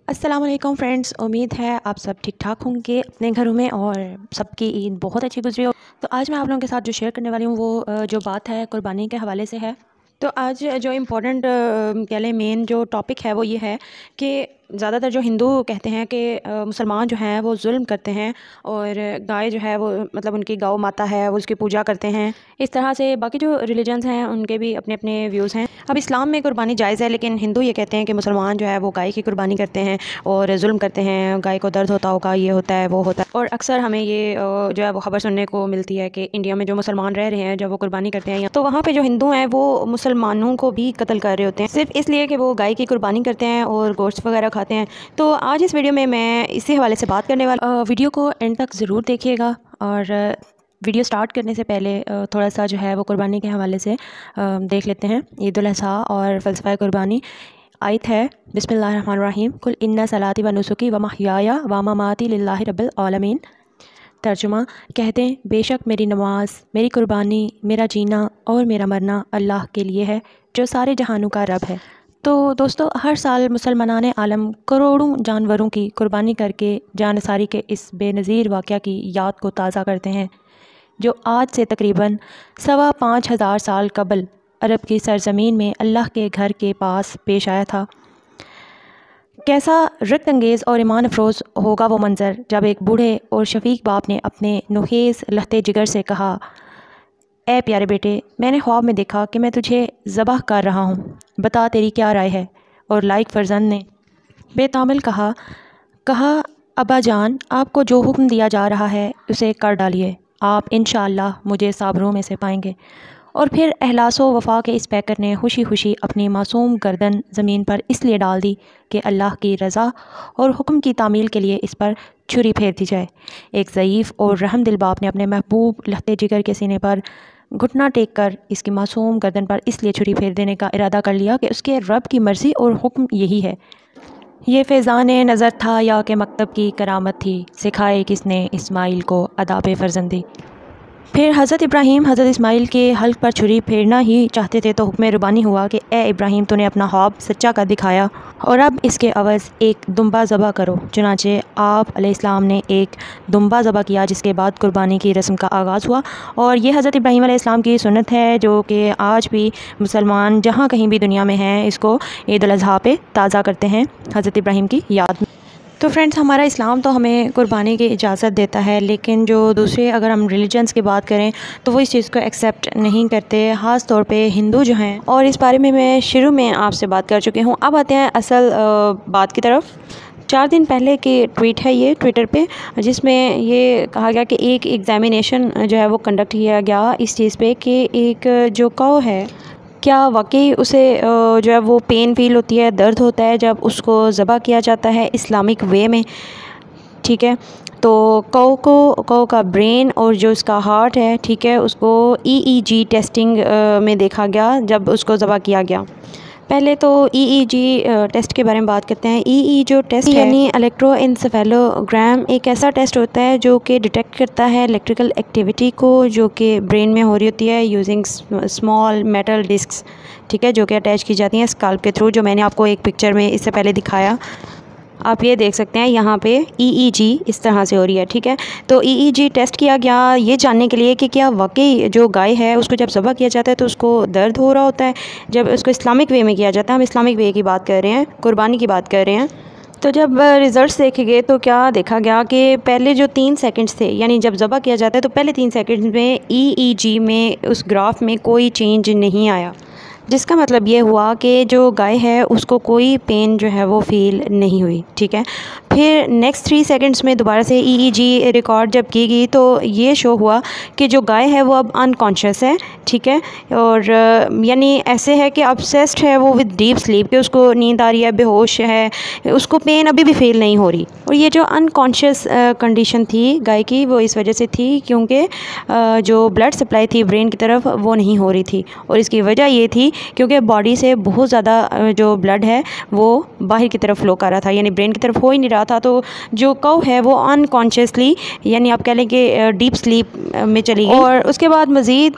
अस्सलाम वालेकुम फ्रेंड्स, उम्मीद है आप सब ठीक ठाक होंगे अपने घरों में और सबकी ईद बहुत अच्छी गुजरी हो। तो आज मैं आप लोगों के साथ जो शेयर करने वाली हूँ वो जो बात है कुर्बानी के हवाले से है। तो आज जो इम्पोर्टेंट कह लें मेन जो टॉपिक है वो ये है कि ज़्यादातर जो हिंदू कहते हैं कि मुसलमान जो हैं वो जुल्म करते हैं और गाय जो है वो मतलब उनकी गौ माता है वो उसकी पूजा करते हैं। इस तरह से बाकी जो रिलीजन्स हैं उनके भी अपने अपने व्यूज़ हैं। अब इस्लाम में कुर्बानी जायज़ है, लेकिन हिंदू ये कहते हैं कि मुसलमान जो है वो गाय की कुर्बानी करते हैं और जुल्म करते हैं, गाय को दर्द होता होगा, ये होता है वो होता है। और अक्सर हमें ये जो है वो ख़बर सुनने को मिलती है कि इंडिया में जो मुसलमान रह रहे हैं जब वो कुर्बानी करते हैं तो वहाँ पे जो हिंदू हैं वो मुसलमानों को भी कत्ल कर रहे होते हैं सिर्फ इसलिए कि वो गाय की कुर्बानी करते हैं और गोश्त वगैरह खाते हैं। तो आज इस वीडियो में मैं इसी हवाले से बात करने वाला। वीडियो को एंड तक ज़रूर देखिएगा और वीडियो स्टार्ट करने से पहले थोड़ा सा जो है वो कुर्बानी के हवाले से देख लेते हैं। ईद उल अज़हा और फ़लसफ़ा कुर्बानी आयत है बिस्मिल्लाहिर्रहमानिर्रहीम कुल इन्ना सलाती व नुसुकी व महयाया व ममाती लिल्लाहि रब्बिल आलमीन। तर्जुमा कहते हैं बेशक मेरी नमाज, मेरी कुर्बानी, मेरा जीना और मेरा मरना अल्लाह के लिए है जो सारे जहानों का रब है। तो दोस्तों, हर साल मुसलमानान आलम करोड़ों जानवरों की कुर्बानी करके जानसारी के इस बेनज़ीर वाक़या की याद को ताज़ा करते हैं जो आज से तकरीबन 5,500 साल कबल अरब की सरज़मीन में अल्लाह के घर के पास पेश आया था। कैसा रक्त अंगेज़ और ईमान अफरोज़ होगा वो मंज़र जब एक बूढ़े और शफीक बाप ने अपने नुखेज़ लहते जिगर से कहा, ए प्यारे बेटे, मैंने ख्वाब में देखा कि मैं तुझे ज़बह कर रहा हूँ, बता तेरी क्या राय है। और लाइक फरजंद ने बेतामिल कहा अब्बा जान, आपको जो हुक्म दिया जा रहा है उसे कर डालिए, आप इंशाअल्लाह मुझे साबरों में से पाएंगे। और फिर एहलासो वफ़ा के इस पैकर ने खुशी खुशी अपनी मासूम गर्दन ज़मीन पर इसलिए डाल दी कि अल्लाह की रज़ा और हुक्म की तामील के लिए इस पर छुरी फेर दी जाए। एक ज़ईफ़ और रहमदिल बाप ने अपने महबूब लहते जिगर के सीने पर घुटना टेक कर इसकी मासूम गर्दन पर इसलिए छुरी फेर देने का इरादा कर लिया कि उसके रब की मर्ज़ी और हुक्म यही है। ये फैज़ान नज़र था या कि मकतब की करामत थी, सिखाए किसने इस्माइल को अदाब फ़र्जंदी। फिर हज़रत इब्राहीम हज़रत इस्माइल के हल्क पर छुरी फेरना ही चाहते थे तो हुक्म रुबानी हुआ कि ए इब्राहीम, तूने अपना ख्वाब सच्चा कर दिखाया और अब इसके अवज़ एक दुम्बा ज़बह करो। चुनाचे आप अलैहिस्सलाम ने एक दुम्बा ज़बह किया, जिसके बाद कुर्बानी की रस्म का आगाज़ हुआ। और ये हज़रत इब्राहीम अलैहिस्सलाम की सुन्नत है जो कि आज भी मुसलमान जहाँ कहीं भी दुनिया में हैं इसको ईद उल अज़हा पे ताज़ा करते हैं हज़रत इब्राहीम की याद में। तो फ्रेंड्स, हमारा इस्लाम तो हमें कुर्बानी की इजाज़त देता है, लेकिन जो दूसरे अगर हम रिलीजन्स की बात करें तो वो इस चीज़ को एक्सेप्ट नहीं करते, ख़ास तौर पे हिंदू जो हैं। और इस बारे में मैं शुरू में आपसे बात कर चुकी हूँ। अब आते हैं असल बात की तरफ। 4 दिन पहले की ट्वीट है ये ट्विटर पे, जिसमें ये कहा गया कि एक एग्ज़ामिनेशन जो है वो कंडक्ट किया गया इस चीज़ पे कि एक जो कौ है क्या वाकई उसे जो है वो पेन फील होती है, दर्द होता है जब उसको ज़बह किया जाता है इस्लामिक वे में। ठीक है, तो कौ का ब्रेन और जो उसका हार्ट है, ठीक है, उसको EEG टेस्टिंग में देखा गया जब उसको ज़बह किया गया। पहले तो EEG टेस्ट के बारे में बात करते हैं। EEG जो टेस्ट यानी इलेक्ट्रोएन्सेफेलोग्राम एक ऐसा टेस्ट होता है जो कि डिटेक्ट करता है इलेक्ट्रिकल एक्टिविटी को जो कि ब्रेन में हो रही होती है यूजिंग स्मॉल मेटल डिस्क्स, ठीक है, जो कि अटैच की जाती हैं स्कैल्प के थ्रू, जो मैंने आपको एक पिक्चर में इससे पहले दिखाया। आप ये देख सकते हैं यहाँ पे EEG इस तरह से हो रही है। ठीक है, तो EEG टेस्ट किया गया ये जानने के लिए कि क्या वाकई जो गाय है उसको जब ज़बह किया जाता है तो उसको दर्द हो रहा होता है जब उसको इस्लामिक वे में किया जाता है। हम इस्लामिक वे की बात कर रहे हैं, कुर्बानी की बात कर रहे हैं। तो जब रिज़ल्ट्स देखे गए तो क्या देखा गया कि पहले जो 3 सेकंड्स थे, यानी जब ज़बह किया जाता है तो पहले 3 सेकंड्स में EEG में उस ग्राफ में कोई चेंज नहीं आया, जिसका मतलब ये हुआ कि जो गाय है उसको कोई पेन जो है वो फ़ील नहीं हुई। ठीक है, फिर नेक्स्ट 3 सेकंड्स में दोबारा से EEG रिकॉर्ड जब की गई तो ये शो हुआ कि जो गाय है वो अब अनकॉन्शियस है। ठीक है, और यानी ऐसे है कि ऑब्सेस्ड है वो विद डीप स्लीप, कि उसको नींद आ रही है, बेहोश है, उसको पेन अभी भी फ़ील नहीं हो रही। और ये जो अनकॉन्शियस कंडीशन थी गाय की वो इस वजह से थी क्योंकि जो ब्लड सप्लाई थी ब्रेन की तरफ वो नहीं हो रही थी। और इसकी वजह ये थी क्योंकि बॉडी से बहुत ज़्यादा जो ब्लड है वो बाहर की तरफ फ़्लो कर रहा था, यानी ब्रेन की तरफ हो ही नहीं रहा था तो जो कौ है वो अनकॉन्शियसली यानी आप कह लें कि डीप स्लीप में चली गई और उसके बाद मज़ीद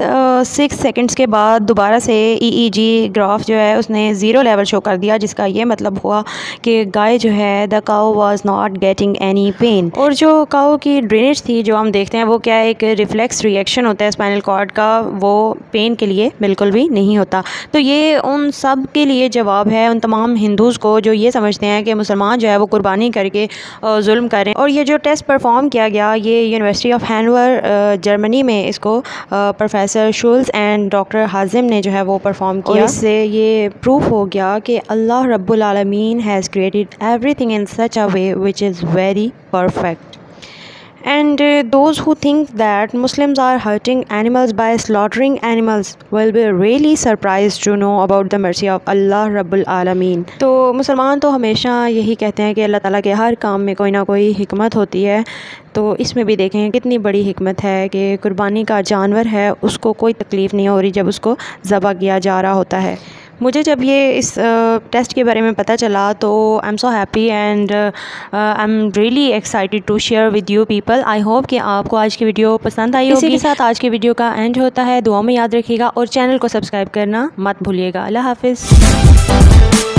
6 सेकंड्स के बाद दोबारा से EEG ग्राफ जो है उसने ज़ीरो लेवल शो कर दिया, जिसका ये मतलब हुआ कि गाय जो है the cow was not getting any pain. और जो काउ की ड्रेनेज थी जो हम देखते हैं वो क्या एक रिफ्लेक्स रिएक्शन होता है स्पाइनल कॉर्ड का, वो पेन के लिए बिल्कुल भी नहीं होता। तो ये उन सब के लिए जवाब है, उन तमाम हिंदूज़ को जो ये समझते हैं कि मुसलमान जो है वो कुर्बानी करके जुल्म करें। और ये जो टेस्ट परफॉर्म किया गया ये यूनिवर्सिटी ऑफ हैनोवर जर्मनी में इसको प्रोफेसर शुल्स एंड डॉक्टर हाजिम ने जो है वो परफॉर्म किया। इससे ये प्रूफ हो गया कि अल्लाह रब्बुल आलमीन has created everything in such a way which is very perfect. And those who think that Muslims are hurting animals by slaughtering animals will be really surprised to know about the mercy of Allah Rabbul Alameen. तो मुसलमान तो हमेशा यही कहते हैं कि अल्लाह ताला के हर काम में कोई ना कोई हिकमत होती है, तो इसमें भी देखें कितनी बड़ी हिकमत है कि कुर्बानी का जानवर है उसको कोई तकलीफ़ नहीं हो रही जब उसको ज़बह किया जा रहा होता है। मुझे जब ये इस टेस्ट के बारे में पता चला तो I am so happy and I am really excited to share with you people. I hope कि आपको आज की वीडियो पसंद आई होगी। इसी के साथ आज की वीडियो का एंड होता है। दुआ में याद रखिएगा और चैनल को सब्सक्राइब करना मत भूलिएगा। अल्लाह हाफिज़।